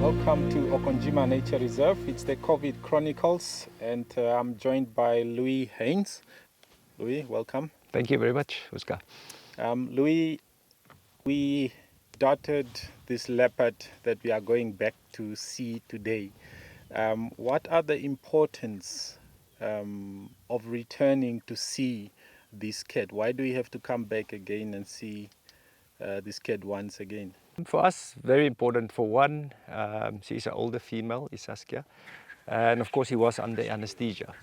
Welcome to OKONJIMA Nature Reserve. It's the COVID Chronicles, and I'm joined by Louis Heyns. Louis, welcome. Thank you very much, Usko. Louis, we dotted this leopard that we are going back to see today. What are the importance of returning to see this cat? Why do we have to come back again and see this cat once again? For us, very important. For one, she's an older female, is Saskia, and of course he was under anesthesia.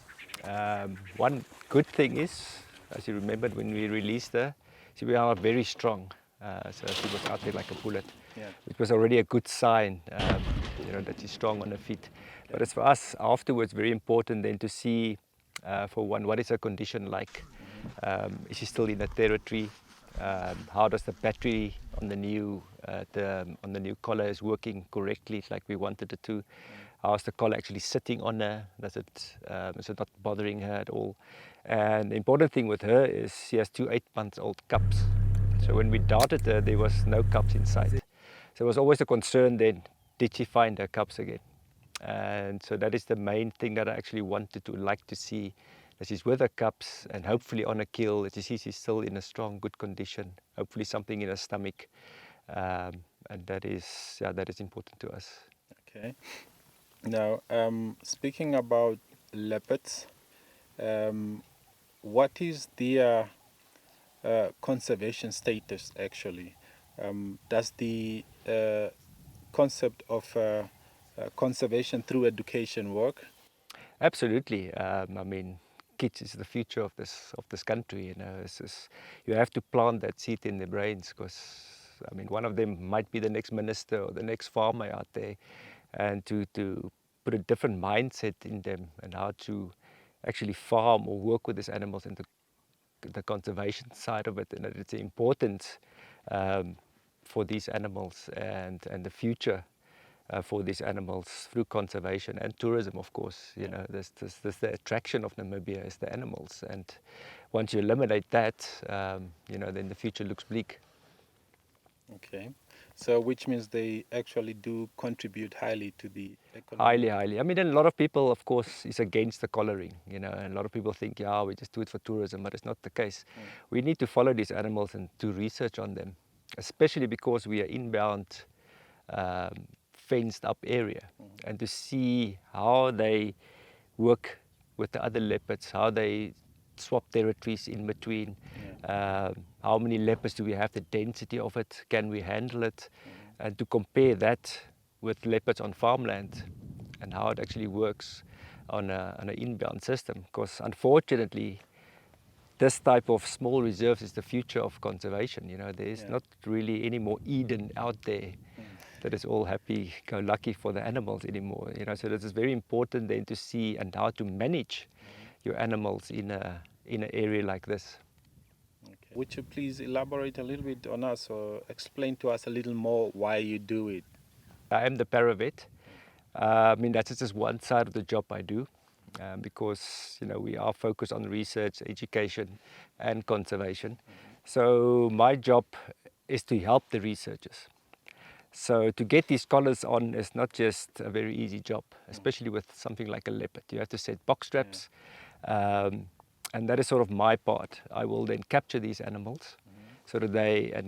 One good thing is, as you remembered when we released her, she was very strong, so she was out there like a bullet. Yeah. It was already a good sign, that she's strong on her feet. But as for us, afterwards, very important then to see, for one, what is her condition like? Is she still in the territory? How does the battery on the new collar is working correctly like we wanted it to? How's the collar actually sitting on her? Is it not bothering her at all? And the important thing with her is she has 2 8-month-old cubs. So when we darted her, there was no cubs inside. So it was always a concern then, did she find her cubs again? And so that is the main thing that I actually wanted to like to see, that she's with her cubs and hopefully on a kill, that you see she's still in a strong, good condition, hopefully something in her stomach. And that is important to us. Okay. Now, speaking about leopards, what is their conservation status actually? Does the concept of conservation through education work? Absolutely. Kids is the future of this country. You have to plant that seed in their brains, because one of them might be the next minister or the next farmer out there, and to put a different mindset in them and how to actually farm or work with these animals and the conservation side of it, and that it's important for these animals and the future for these animals through conservation and tourism, of course. There's the attraction of Namibia is the animals, and once you eliminate that, then the future looks bleak. Okay, so which means they actually do contribute highly to the economy. Highly. A lot of people, of course, is against the collaring, and a lot of people think, yeah, we just do it for tourism, but it's not the case. We need to follow these animals and do research on them, especially because we are inbound, fenced up area, and to see how they work with the other leopards, how they swap territories in between, how many leopards do we have, the density of it, can we handle it, and to compare that with leopards on farmland and how it actually works on an inbound system. Because unfortunately, this type of small reserves is the future of conservation. There is not really any more Eden out there that is all happy-go-lucky for the animals anymore. So this is very important then to see and how to manage your animals in an area like this. Okay. Would you please elaborate a little bit on us, or explain to us a little more why you do it? I am the Paravet. That's just one side of the job I do, because we are focused on research, education, and conservation. So my job is to help the researchers. So to get these collars on is not just a very easy job, especially with something like a leopard. You have to set box straps, and that is sort of my part. I will then capture these animals so that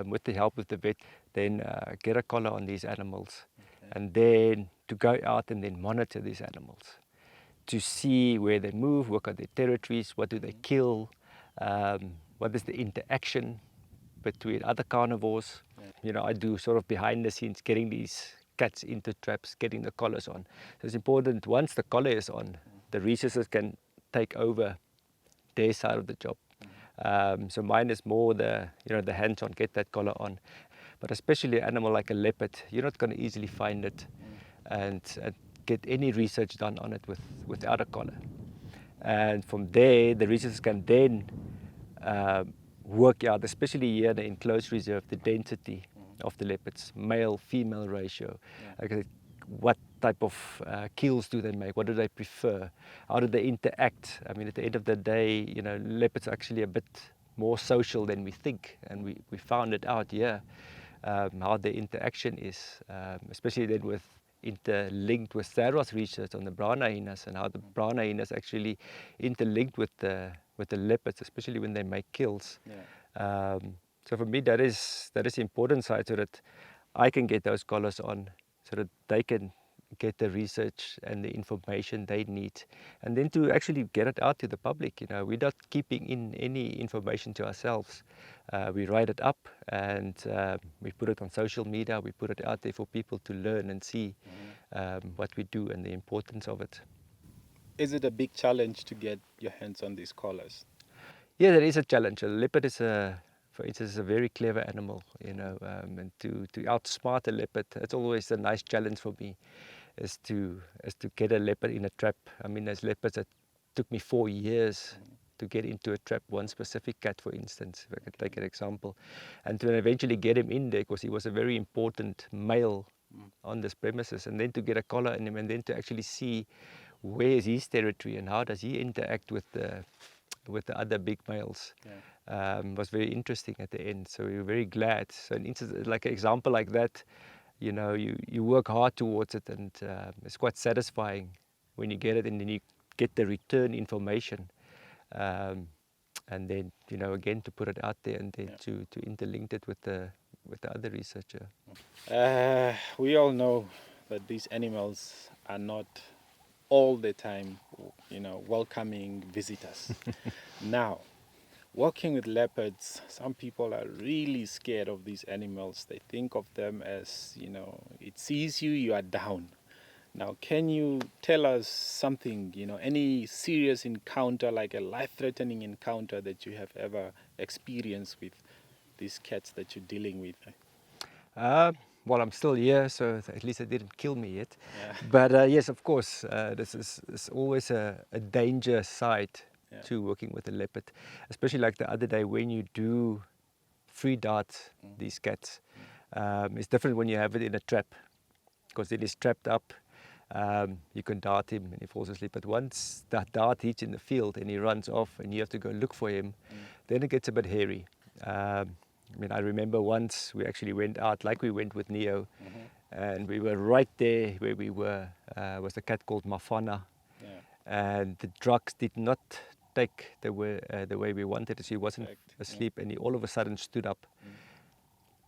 with the help of the vet, then get a collar on these animals, and then to go out and then monitor these animals to see where they move, work on their territories, what do they kill, what is the interaction between other carnivores. I do sort of behind the scenes, getting these cats into traps, getting the collars on. So it's important, once the collar is on, the researchers can take over their side of the job. So mine is more the hands-on, get that collar on. But especially an animal like a leopard, you're not going to easily find it and get any research done on it without a collar. And from there, the researchers can then work out, especially here in the enclosed reserve, the density of the leopards, male-female ratio. What type of kills do they make? What do they prefer? How do they interact? At the end of the day, leopards are actually a bit more social than we think, and we found it out here. how the interaction is, especially then with interlinked with Sarah's research on the brown hyenas and how the brown hyenas actually interlinked with the leopards, especially when they make kills. Yeah. So for me, that is the important side, so that I can get those collars on, so that they can get the research and the information they need, and then to actually get it out to the public. You know, we're not keeping in any information to ourselves. We write it up and we put it on social media. We put it out there for people to learn and see what we do and the importance of it. Is it a big challenge to get your hands on these collars? Yeah, there is a challenge. A leopard is for instance, a very clever animal, you know, and to outsmart a leopard, it's always a nice challenge for me, is to get a leopard in a trap. I mean, there's leopards that took me 4 years to get into a trap, one specific cat, for instance, if I could take an example, and to eventually get him in there, because he was a very important male on this premises, and then to get a collar on him, and then to actually see where is his territory and how does he interact with the other big males. Was very interesting at the end, so we were very glad. So an instance, like an example like that, you know, you work hard towards it, and it's quite satisfying when you get it and then you get the return information, and then, you know, again to put it out there and then to interlink it with the other researcher. We all know that these animals are not all the time, you know, welcoming visitors. Now, working with leopards, some people are really scared of these animals. They think of them as, you know, it sees you, you are down. Now, can you tell us something, you know, any serious encounter, like a life-threatening encounter that you have ever experienced with these cats that you're dealing with? Well, I'm still here, so at least it didn't kill me yet. Yeah. But yes, of course, this is always a danger side to working with a leopard, especially like the other day when you do free dart these cats. It's different when you have it in a trap, because it is trapped up. You can dart him and he falls asleep, but once that dart hits in the field and he runs off and you have to go look for him, then it gets a bit hairy. I mean, I remember once we actually went out, like we went with Neo, and we were right there where we were, was a cat called Mafana, and the drugs did not take the way we wanted it. She wasn't asleep, and he all of a sudden stood up.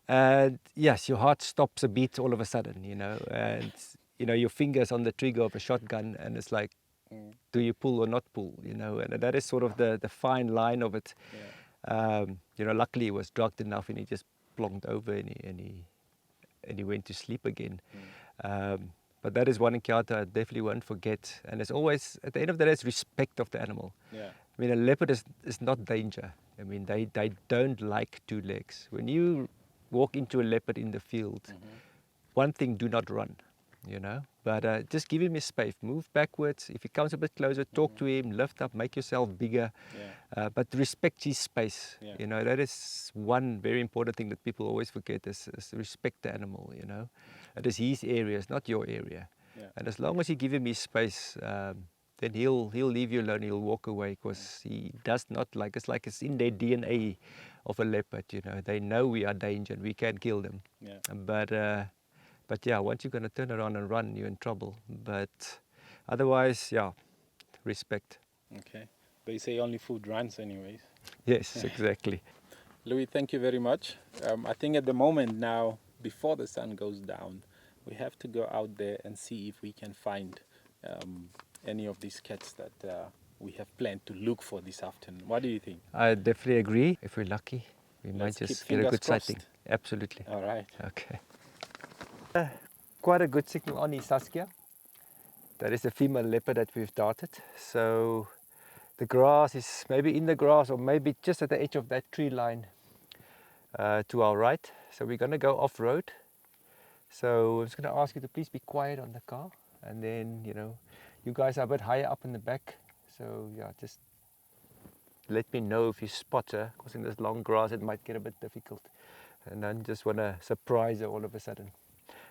And yes, your heart stops a beat all of a sudden, you know, and you know, your fingers on the trigger of a shotgun, and it's like, do you pull or not pull, you know? And that is sort of the fine line of it. You know, luckily he was drugged enough and he just plonked over and he went to sleep again. But that is one encounter I definitely won't forget. And it's always, at the end of the day, it's respect of the animal. I mean, a leopard is not danger. I mean, they don't like two legs. When you walk into a leopard in the field, one thing, do not run, you know, but just give him his space, move backwards. If he comes a bit closer, talk to him, lift up, make yourself bigger, but respect his space. You know, that is one very important thing that people always forget, is respect the animal, you know. It is his area, it's not your area. And as long as you give him his space, then he'll leave you alone, he'll walk away, because he does not like, it's in their DNA of a leopard, you know. They know we are danger and we can kill them. But yeah, once you're going to turn around and run, you're in trouble. But otherwise, yeah, respect. Okay. They say only food runs anyways. Yes, exactly. Louis, thank you very much. I think at the moment now, before the sun goes down, we have to go out there and see if we can find any of these cats that we have planned to look for this afternoon. What do you think? I definitely agree. If we're lucky, we Let's might just keep get a good fingers sighting. crossed. Absolutely. All right. Okay. Quite a good signal on Saskia. That is the female leopard that we've darted. So the grass is maybe in the grass or maybe just at the edge of that tree line to our right. So we're going to go off-road. So I'm just going to ask you to please be quiet on the car. And then, you know, you guys are a bit higher up in the back. So yeah, just let me know if you spot her, because in this long grass it might get a bit difficult. And then just want to surprise her all of a sudden.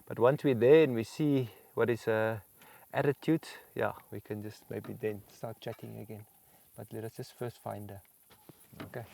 But once we're there and we see what is her attitude, yeah, we can just maybe then start chatting again. But let us just first find her. Okay.